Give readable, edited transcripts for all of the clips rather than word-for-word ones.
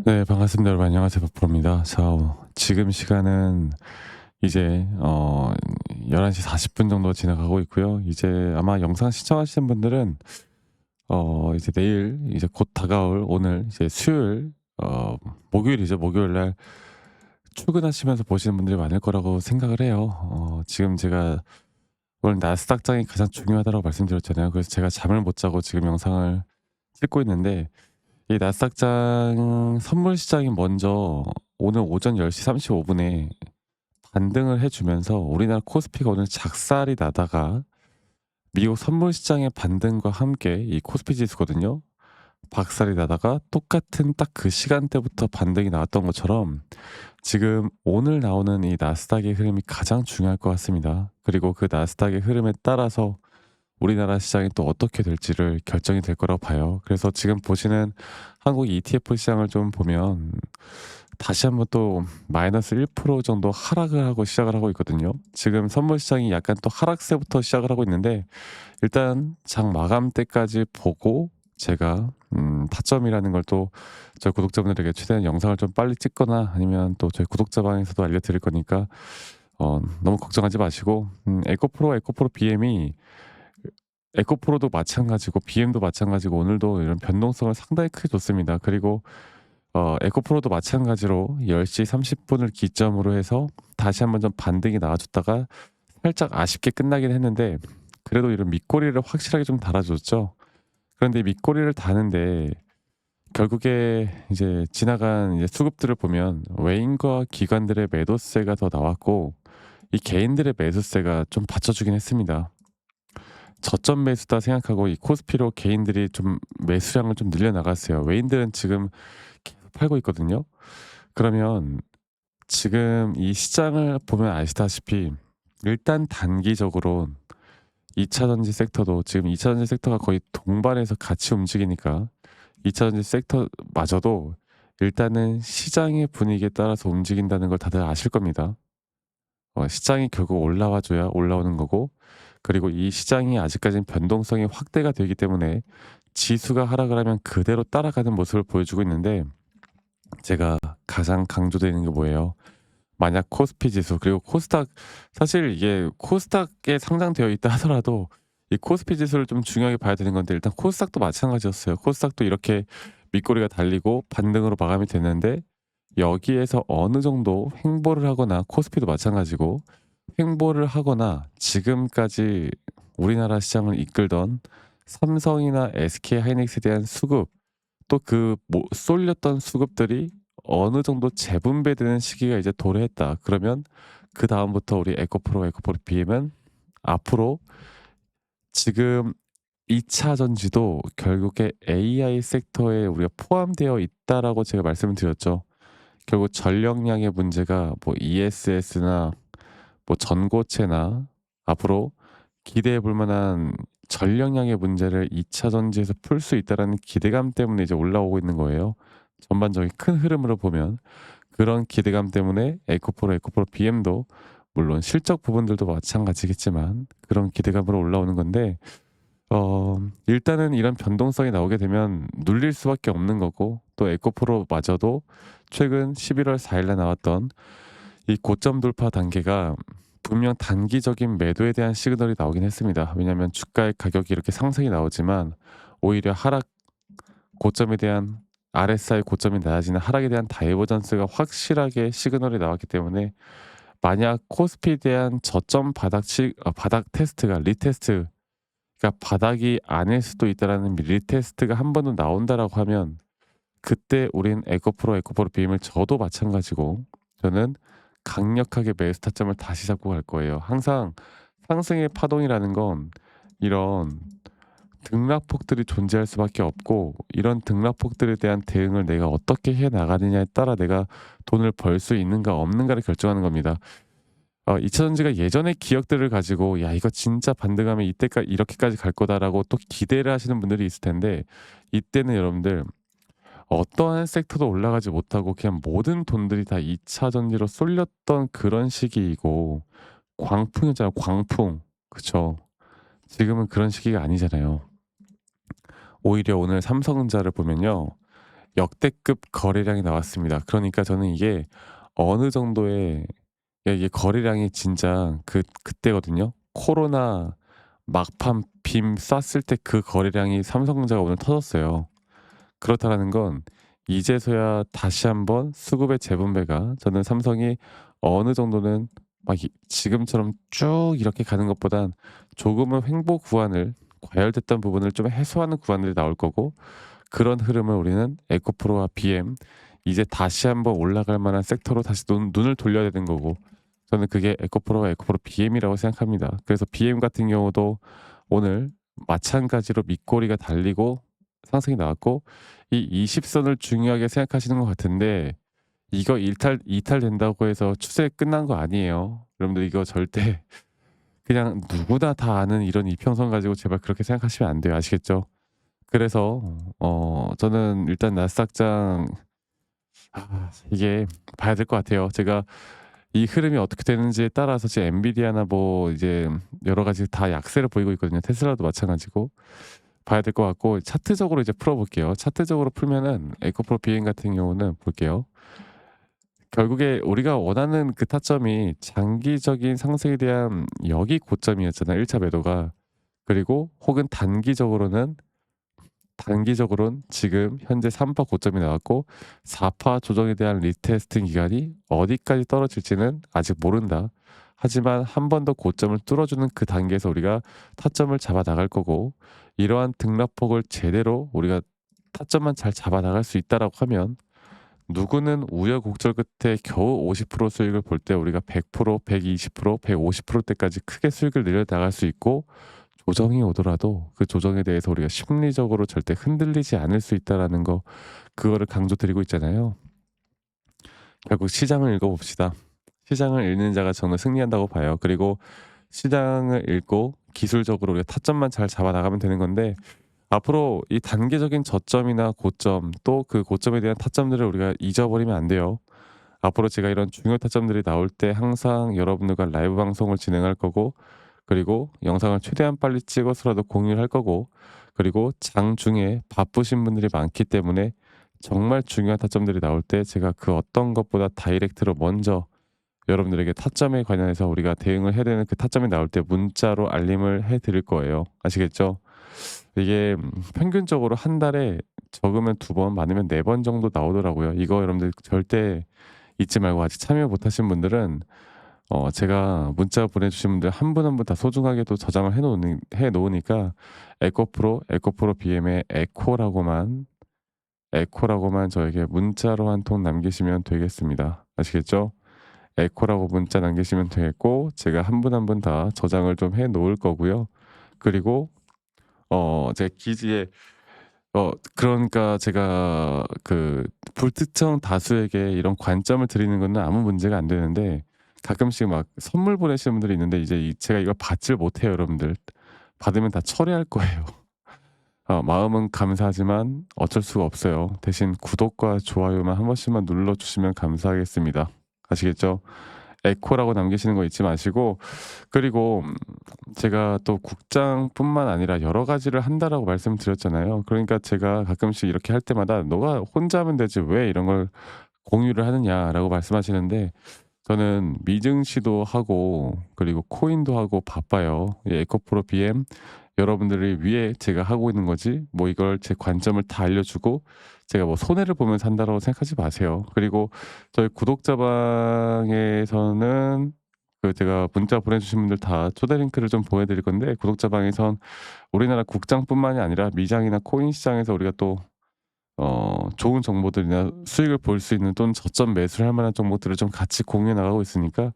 네, 반갑습니다. 여러분 안녕하세요. 박프로입니다. 자, 지금 시간은 이제 11시 40분 정도 지나가고 있고요. 이제 아마 영상 시청하시는 분들은 이제 내일 이제 곧 다가올 오늘 이제 수요일 목요일이죠. 목요일 날 출근하시면서 보시는 분들이 많을 거라고 생각을 해요. 지금 제가 오늘 나스닥장이 가장 중요하다고 말씀드렸잖아요. 그래서 제가 잠을 못 자고 지금 영상을 찍고 있는데 이 나스닥장 선물 시장이 먼저 오늘 오전 10시 35분에 반등을 해 주면서 우리나라 코스피가 오늘 작살이 나다가 미국 선물 시장의 반등과 함께 이 코스피 지수거든요. 박살이 나다가 똑같은 딱 그 시간대부터 반등이 나왔던 것처럼 지금 오늘 나오는 이 나스닥의 흐름이 가장 중요할 것 같습니다. 그리고 그 나스닥의 흐름에 따라서 우리나라 시장이 또 어떻게 될지를 결정이 될 거라고 봐요. 그래서 지금 보시는 한국 ETF 시장을 좀 보면 다시 한번 또 마이너스 1% 정도 하락을 하고 시작을 하고 있거든요. 지금 선물 시장이 약간 또 하락세부터 시작을 하고 있는데 일단 장 마감 때까지 보고 제가 타점이라는 걸 또 저희 구독자분들에게 최대한 영상을 좀 빨리 찍거나 아니면 또 저희 구독자방에서도 알려드릴 거니까 너무 걱정하지 마시고 에코프로 BM이 에코프로도 마찬가지고 BM도 마찬가지고 오늘도 이런 변동성을 상당히 크게 줬습니다. 그리고 에코프로도 마찬가지로 10시 30분을 기점으로 해서 다시 한번 좀 반등이 나와줬다가 살짝 아쉽게 끝나긴 했는데 그래도 이런 밑꼬리를 확실하게 좀 달아줬죠. 그런데 밑꼬리를 다는데 결국에 이제 지나간 이제 수급들을 보면 외인과 기관들의 매도세가 더 나왔고 이 개인들의 매수세가 좀 받쳐주긴 했습니다. 저점 매수다 생각하고 이 코스피로 개인들이 좀 매수량을 좀 늘려나갔어요. 외인들은 지금 계속 팔고 있거든요. 그러면 지금 이 시장을 보면 아시다시피 일단 단기적으로 2차 전지 섹터도 지금 2차 전지 섹터가 거의 동반해서 같이 움직이니까 2차 전지 섹터마저도 일단은 시장의 분위기에 따라서 움직인다는 걸 다들 아실 겁니다. 시장이 결국 올라와 줘야 올라오는 거고 그리고 이 시장이 아직까지는 변동성이 확대가 되기 때문에 지수가 하락을 하면 그대로 따라가는 모습을 보여주고 있는데 제가 가장 강조되는 게 뭐예요? 만약 코스피 지수 그리고 코스닥 사실 이게 코스닥에 상장되어 있다 하더라도 이 코스피 지수를 좀 중요하게 봐야 되는 건데 일단 코스닥도 마찬가지였어요. 코스닥도 이렇게 밑꼬리가 달리고 반등으로 마감이 됐는데 여기에서 어느 정도 횡보를 하거나 코스피도 마찬가지고 횡보를 하거나 지금까지 우리나라 시장을 이끌던 삼성이나 SK 하이닉스에 대한 수급 또 그 쏠렸던 수급들이 어느 정도 재분배되는 시기가 이제 도래했다. 그러면 그다음부터 우리 에코프로 BM은 앞으로 지금 2차 전지도 결국에 AI 섹터에 우리가 포함되어 있다라고 제가 말씀을 드렸죠. 결국 전력량의 문제가 뭐 ESS나 뭐 전고체나 앞으로 기대해 볼 만한 전력량의 문제를 2차 전지에서 풀 수 있다라는 기대감 때문에 이제 올라오고 있는 거예요. 전반적인 큰 흐름으로 보면 그런 기대감 때문에 에코프로 BM도 물론 실적 부분들도 마찬가지겠지만 그런 기대감으로 올라오는 건데 일단은 이런 변동성이 나오게 되면 눌릴 수밖에 없는 거고 또 에코프로마저도 최근 11월 4일 날 나왔던 이 고점 돌파 단계가 분명 단기적인 매도에 대한 시그널이 나오긴 했습니다. 왜냐하면 주가의 가격이 이렇게 상승이 나오지만 오히려 하락 고점에 대한 RSI 고점이 낮아지는 하락에 대한 다이버전스가 확실하게 시그널이 나왔기 때문에 만약 코스피에 대한 저점 바닥 테스트가 리테스트 그러니까 바닥이 아닐 수도 있다라는 리테스트가 한 번 더 나온다라고 하면 그때 우린 에코프로 BM을 저도 마찬가지고 저는 강력하게 매수 타점을 다시 잡고 갈 거예요. 항상 상승의 파동이라는 건 이런 등락폭들이 존재할 수밖에 없고 이런 등락폭들에 대한 대응을 내가 어떻게 해 나가느냐에 따라 내가 돈을 벌 수 있는가 없는가를 결정하는 겁니다. 2차 전지가 예전의 기억들을 가지고 '야 이거 진짜 반등하면 이때까 이렇게까지 갈 거다.'라고 또 기대를 하시는 분들이 있을 텐데 이때는 여러분들 어떠한 섹터도 올라가지 못하고 그냥 모든 돈들이 다 2차 전지로 쏠렸던 그런 시기이고 광풍이었잖아요, 광풍. 그쵸. 지금은 그런 시기가 아니잖아요. 오히려 오늘 삼성전자를 보면요. 역대급 거래량이 나왔습니다. 그러니까 저는 이게 어느 정도의, 이게 거래량이 진짜 그때거든요. 코로나 막판 빔 쐈을 때 그 거래량이 삼성전자가 오늘 터졌어요. 그렇다라는 건 이제서야 다시 한번 수급의 재분배가, 저는 삼성이 어느 정도는 막 지금처럼 쭉 이렇게 가는 것보단 조금은 횡보 구간을, 과열됐던 부분을 좀 해소하는 구간들이 나올 거고, 그런 흐름을 우리는 에코프로와 BM, 이제 다시 한번 올라갈 만한 섹터로 다시 눈을 돌려야 되는 거고, 저는 그게 에코프로와 에코프로 BM이라고 생각합니다. 그래서 BM 같은 경우도 오늘 마찬가지로 밑꼬리가 달리고 상승이 나왔고, 이 20선을 중요하게 생각하시는 것 같은데, 이거 이탈된다고 해서 추세 끝난 거 아니에요. 여러분들 이거 절대 그냥 누구나 다 아는 이런 이평선 가지고 제발 그렇게 생각하시면 안 돼요. 아시겠죠? 그래서 저는 일단 나스닥장, 이게 봐야 될 것 같아요. 제가 이 흐름이 어떻게 되는지에 따라서 지금 엔비디아나 뭐 이제 여러 가지 다 약세를 보이고 있거든요. 테슬라도 마찬가지고. 봐야 될 것 같고, 차트적으로 이제 풀어볼게요. 차트적으로 풀면은 에코프로 비행 같은 경우는 볼게요. 결국에 우리가 원하는 그 타점이 장기적인 상승에 대한 여기 고점이었잖아요. 1차 매도가. 그리고 혹은 단기적으로는 지금 현재 3파 고점이 나왔고 4파 조정에 대한 리테스팅 기간이 어디까지 떨어질지는 아직 모른다. 하지만 한 번 더 고점을 뚫어주는 그 단계에서 우리가 타점을 잡아 나갈 거고, 이러한 등락폭을 제대로 우리가 타점만 잘 잡아 나갈 수 있다라고 하면, 누구는 우여곡절 끝에 겨우 50% 수익을 볼 때 우리가 100%, 120%, 150%대까지 크게 수익을 늘려 나갈 수 있고, 조정이 오더라도 그 조정에 대해서 우리가 심리적으로 절대 흔들리지 않을 수 있다라는 거, 그거를 강조드리고 있잖아요. 결국 시장을 읽어봅시다. 시장을 읽는 자가 저는 승리한다고 봐요. 그리고 시장을 읽고 기술적으로 우리가 타점만 잘 잡아 나가면 되는 건데, 앞으로 이 단계적인 저점이나 고점, 또 그 고점에 대한 타점들을 우리가 잊어버리면 안 돼요. 앞으로 제가 이런 중요 타점들이 나올 때 항상 여러분들과 라이브 방송을 진행할 거고, 그리고 영상을 최대한 빨리 찍어서라도 공유를 할 거고, 그리고 장중에 바쁘신 분들이 많기 때문에 정말 중요한 타점들이 나올 때 제가 그 어떤 것보다 다이렉트로 먼저 여러분들에게 타점에 관련해서 우리가 대응을 해야 되는 그 타점이 나올 때 문자로 알림을 해 드릴 거예요. 아시겠죠? 이게 평균적으로 한 달에 적으면 2번, 많으면 4번 정도 나오더라고요. 이거 여러분들 절대 잊지 말고, 아직 참여 못 하신 분들은 제가 문자 보내주신 분들 한 분 한 분 다 소중하게 또 저장을 해 놓으니까, 에코프로 BM의 에코라고만 저에게 문자로 한 통 남기시면 되겠습니다. 아시겠죠? 에코라고 문자 남기시면 되겠고, 제가 한 분 한 분 다 저장을 좀 해 놓을 거고요. 그리고 제 기지에 그러니까 제가 그 불특정 다수에게 이런 관점을 드리는 거는 아무 문제가 안 되는데, 가끔씩 막 선물 보내시는 분들이 있는데, 이제 제가 이걸 받질 못해요, 여러분들. 받으면 다 철회할 거예요. 마음은 감사하지만 어쩔 수가 없어요. 대신 구독과 좋아요만 한 번씩만 눌러주시면 감사하겠습니다. 아시겠죠? 에코라고 남기시는 거 잊지 마시고, 그리고 제가 또 국장뿐만 아니라 여러 가지를 한다라고 말씀드렸잖아요. 그러니까 제가 가끔씩 이렇게 할 때마다 "너가 혼자 하면 되지 왜 이런 걸 공유를 하느냐."라고 말씀하시는데, 저는 미증시도 하고 그리고 코인도 하고 바빠요. 이 에코프로 BM 여러분들을 위해 제가 하고 있는 거지, 뭐 이걸 제 관점을 다 알려주고 제가 뭐 손해를 보면서 한다라고 생각하지 마세요. 그리고 저희 구독자방에서는 그 제가 문자 보내주신 분들 다 초대 링크를 좀 보내드릴 건데, 구독자방에선 우리나라 국장뿐만이 아니라 미장이나 코인 시장에서 우리가 또 좋은 정보들이나 수익을 볼 수 있는, 또는 저점 매수를 할 만한 정보들을 좀 같이 공유해 나가고 있으니까,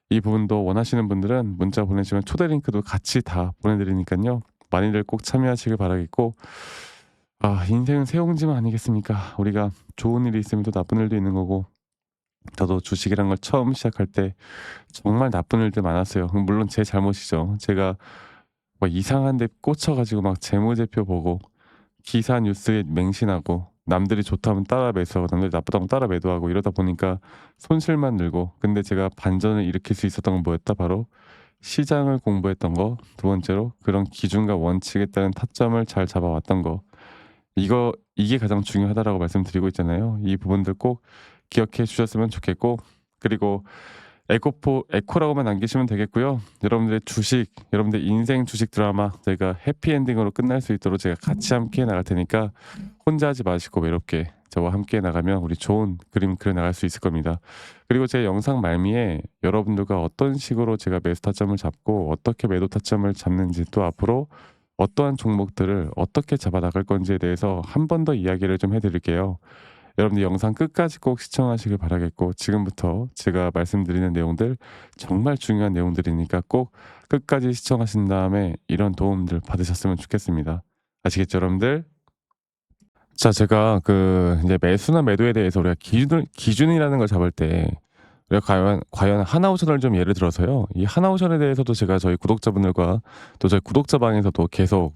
이 부분도 원하시는 분들은 문자 보내시면 초대 링크도 같이 다 보내드리니까요. 많이들 꼭 참여하시길 바라겠고, 인생은 새옹지만 아니겠습니까? 우리가 좋은 일이 있으면 또 나쁜 일도 있는 거고, 저도 주식이란 걸 처음 시작할 때 정말 나쁜 일들 많았어요. 물론 제 잘못이죠. 제가 막 이상한 데 꽂혀 가지고 막 재무제표 보고 기사 뉴스에 맹신하고, 남들이 좋다면 따라 매수하고 남들이 나쁘다면 따라 매도하고, 이러다 보니까 손실만 늘고. 근데 제가 반전을 일으킬 수 있었던 건 뭐였다? 바로 시장을 공부했던 거, 두 번째로 그런 기준과 원칙에 따른 타점을 잘 잡아왔던 거, 이게 가장 중요하다라고 말씀드리고 있잖아요. 이 부분들 꼭 기억해 주셨으면 좋겠고, 그리고 에코라고만 남기시면 되겠고요. 여러분들의 주식, 여러분들 인생 주식 드라마 저희가 해피엔딩으로 끝날 수 있도록 제가 같이 함께 나갈 테니까 혼자 하지 마시고 외롭게 저와 함께 나가면 우리 좋은 그림 그려 나갈 수 있을 겁니다. 그리고 제 영상 말미에 여러분들과 어떤 식으로 제가 매수 타점을 잡고 어떻게 매도 타점을 잡는지, 또 앞으로 어떠한 종목들을 어떻게 잡아 나갈 건지에 대해서 한 번 더 이야기를 좀 해 드릴게요. 여러분들 영상 끝까지 꼭 시청하시길 바라겠고, 지금부터 제가 말씀드리는 내용들 정말 중요한 내용들이니까 꼭 끝까지 시청하신 다음에 이런 도움들 받으셨으면 좋겠습니다. 아시겠죠, 여러분들? 자, 제가 이제 매수나 매도에 대해서 우리가 기준이라는 걸 잡을 때 우리가 과연 하나오션을 좀 예를 들어서요. 이 하나오션에 대해서도 제가 저희 구독자분들과 또 저희 구독자방에서도 계속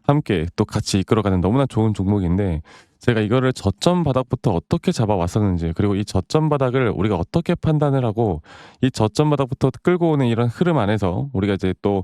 함께 또 같이 이끌어가는 너무나 좋은 종목인데, 제가 이거를 저점 바닥부터 어떻게 잡아왔었는지, 그리고 이 저점 바닥을 우리가 어떻게 판단을 하고 이 저점 바닥부터 끌고 오는 이런 흐름 안에서 우리가 이제 또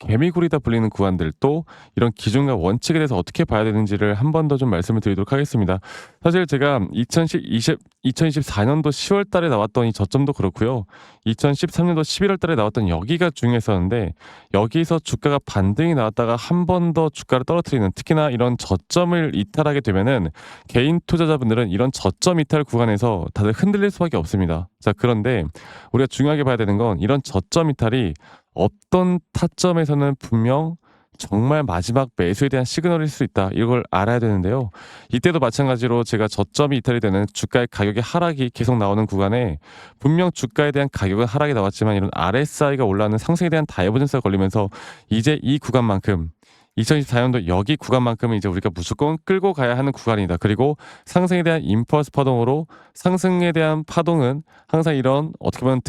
개미굴이다 불리는 구간들, 또 이런 기준과 원칙에 대해서 어떻게 봐야 되는지를 한 번 더 좀 말씀을 드리도록 하겠습니다. 사실 제가 2024년도 10월 달에 나왔던 이 저점도 그렇고요. 2013년도 11월 달에 나왔던 여기가 중요했었는데, 여기서 주가가 반등이 나왔다가 한 번 더 주가를 떨어뜨리는, 특히나 이런 저점을 이탈하게 되면은 개인 투자자분들은 이런 저점 이탈 구간에서 다들 흔들릴 수밖에 없습니다. 자, 그런데 우리가 중요하게 봐야 되는 건 이런 저점 이탈이 어떤 타점에서는 분명 정말 마지막 매수에 대한 시그널일 수 있다, 이걸 알아야 되는데요. 이때도 마찬가지로 제가 저점이 이탈이 되는 주가의 가격의 하락이 계속 나오는 구간에 분명 주가에 대한 가격은 하락이 나왔지만 이런 RSI가 올라가는 상승에 대한 다이버전스가 걸리면서 이제 이 구간만큼, 2024년도 여기 구간만큼은 이제 우리가 무조건 끌고 가야 하는 구간이다. 그리고 상승에 대한 임펄스 파동으로, 상승에 대한 파동은 항상 이런 어떻게 보면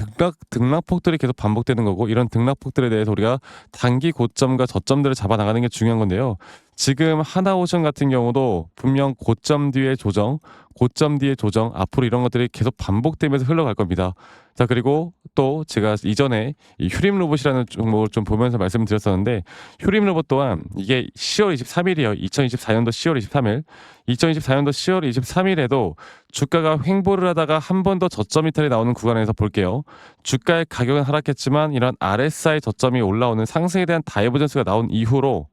등락폭들이 계속 반복되는 거고, 이런 등락폭들에 대해서 우리가 단기 고점과 저점들을 잡아 나가는 게 중요한 건데요. 지금 하나오션 같은 경우도 분명 고점 뒤에 조정, 고점 뒤에 조정, 앞으로 이런 것들이 계속 반복되면서 흘러갈 겁니다. 자, 그리고 또 제가 이전에 이 휴림 로봇이라는 종목을 좀 보면서 말씀을 드렸었는데, 휴림 로봇 또한 이게 10월 23일이에요. 2024년도 10월 23일. 2024년도 10월 23일에도 주가가 횡보를 하다가 한 번 더 저점 이탈이 나오는 구간에서 볼게요. 주가의 가격은 하락했지만 이런 RSI 저점이 올라오는 상승에 대한 다이버전스가 나온 이후로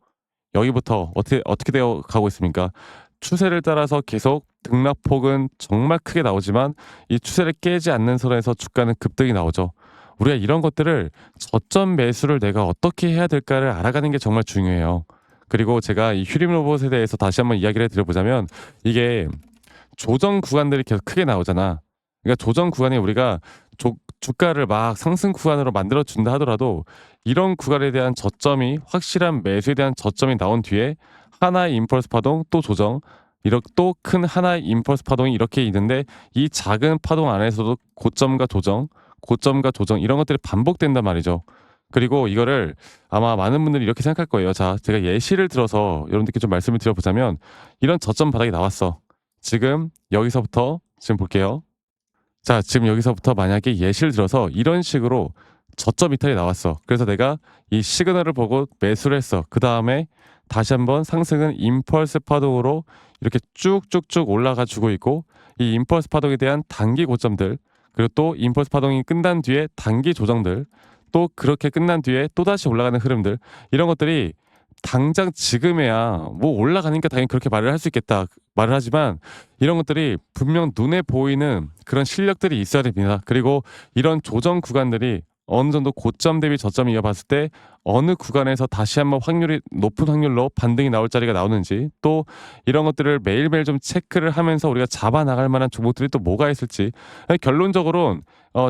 여기부터 어떻게 되어 가고 있습니까? 추세를 따라서 계속 등락폭은 정말 크게 나오지만 이 추세를 깨지 않는 선에서 주가는 급등이 나오죠. 우리가 이런 것들을 저점 매수를 내가 어떻게 해야 될까를 알아가는 게 정말 중요해요. 그리고 제가 이 휴림 로봇에 대해서 다시 한번 이야기를 드려보자면, 이게 조정 구간들이 계속 크게 나오잖아. 그러니까 조정 구간에 우리가 주가를 막 상승 구간으로 만들어 준다 하더라도 이런 구간에 대한 저점이, 확실한 매수에 대한 저점이 나온 뒤에 하나의 임펄스 파동, 또 조정, 이렇게 또 큰 하나의 임펄스 파동이 이렇게 있는데, 이 작은 파동 안에서도 고점과 조정, 고점과 조정, 이런 것들이 반복된단 말이죠. 그리고 이거를 아마 많은 분들이 이렇게 생각할 거예요. 자, 제가 예시를 들어서 여러분들께 좀 말씀을 드려보자면, 이런 저점 바닥이 나왔어. 지금 여기서부터 지금 볼게요. 자, 지금 여기서부터 만약에 예시를 들어서 이런 식으로 저점 이탈이 나왔어. 그래서 내가 이 시그널을 보고 매수를 했어. 그 다음에 다시 한번 상승은 임펄스 파동으로 이렇게 쭉쭉쭉 올라가 주고 있고, 이 임펄스 파동에 대한 단기 고점들, 그리고 또 임펄스 파동이 끝난 뒤에 단기 조정들, 또 그렇게 끝난 뒤에 또다시 올라가는 흐름들, 이런 것들이 당장 지금에야 뭐 올라가니까 당연히 그렇게 말을 할 수 있겠다 말을 하지만, 이런 것들이 분명 눈에 보이는 그런 실력들이 있어야 됩니다. 그리고 이런 조정 구간들이 어느 정도 고점 대비 저점이 이어봤을 때 어느 구간에서 다시 한번 높은 확률로 반등이 나올 자리가 나오는지, 또 이런 것들을 매일매일 좀 체크를 하면서 우리가 잡아 나갈 만한 종목들이 또 뭐가 있을지. 결론적으로는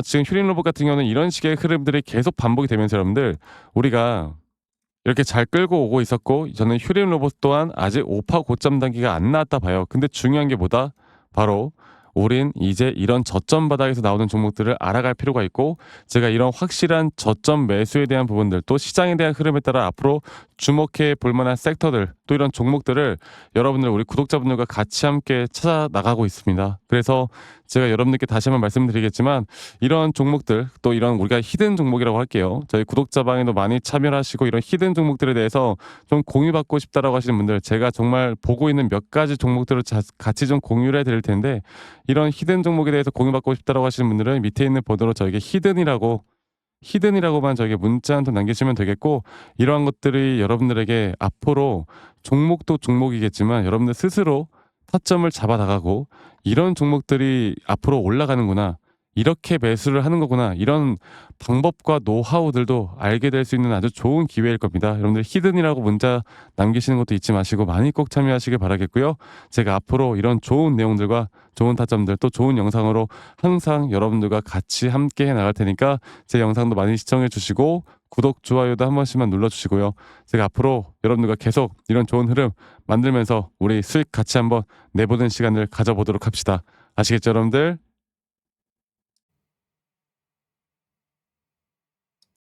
지금 휴림 로봇 같은 경우는 이런 식의 흐름들이 계속 반복이 되면서 여러분들, 우리가 이렇게 잘 끌고 오고 있었고, 저는 휴림 로봇 또한 아직 오파 고점 단계가 안 나왔다 봐요. 근데 중요한 게 뭐다? 바로 우린 이제 이런 저점 바닥에서 나오는 종목들을 알아갈 필요가 있고 제가 이런 확실한 저점 매수에 대한 부분들 또 시장에 대한 흐름에 따라 앞으로 주목해 볼 만한 섹터들 또 이런 종목들을 여러분들 우리 구독자분들과 같이 함께 찾아 나가고 있습니다. 그래서 제가 여러분들께 다시 한번 말씀드리겠지만 이런 종목들 또 이런 우리가 히든 종목이라고 할게요. 저희 구독자 방에도 많이 참여하시고 이런 히든 종목들에 대해서 좀 공유받고 싶다라고 하시는 분들 제가 정말 보고 있는 몇 가지 종목들을 같이 좀 공유를 해드릴 텐데 이런 히든 종목에 대해서 공유받고 싶다라고 하시는 분들은 밑에 있는 번호로 저에게 히든이라고만 저에게 문자 한 통 남기시면 되겠고 이러한 것들이 여러분들에게 앞으로 종목도 종목이겠지만 여러분들 스스로 타점을 잡아 나가고 이런 종목들이 앞으로 올라가는구나. 이렇게 매수를 하는 거구나. 이런 방법과 노하우들도 알게 될 수 있는 아주 좋은 기회일 겁니다. 여러분들 히든이라고 문자 남기시는 것도 잊지 마시고 많이 꼭 참여하시길 바라겠고요. 제가 앞으로 이런 좋은 내용들과 좋은 타점들 또 좋은 영상으로 항상 여러분들과 같이 함께 해 나갈 테니까 제 영상도 많이 시청해 주시고 구독, 좋아요도 한 번씩만 눌러주시고요. 제가 앞으로 여러분들과 계속 이런 좋은 흐름 만들면서 우리 수익 같이 한번 내보는 시간을 가져보도록 합시다. 아시겠죠, 여러분들?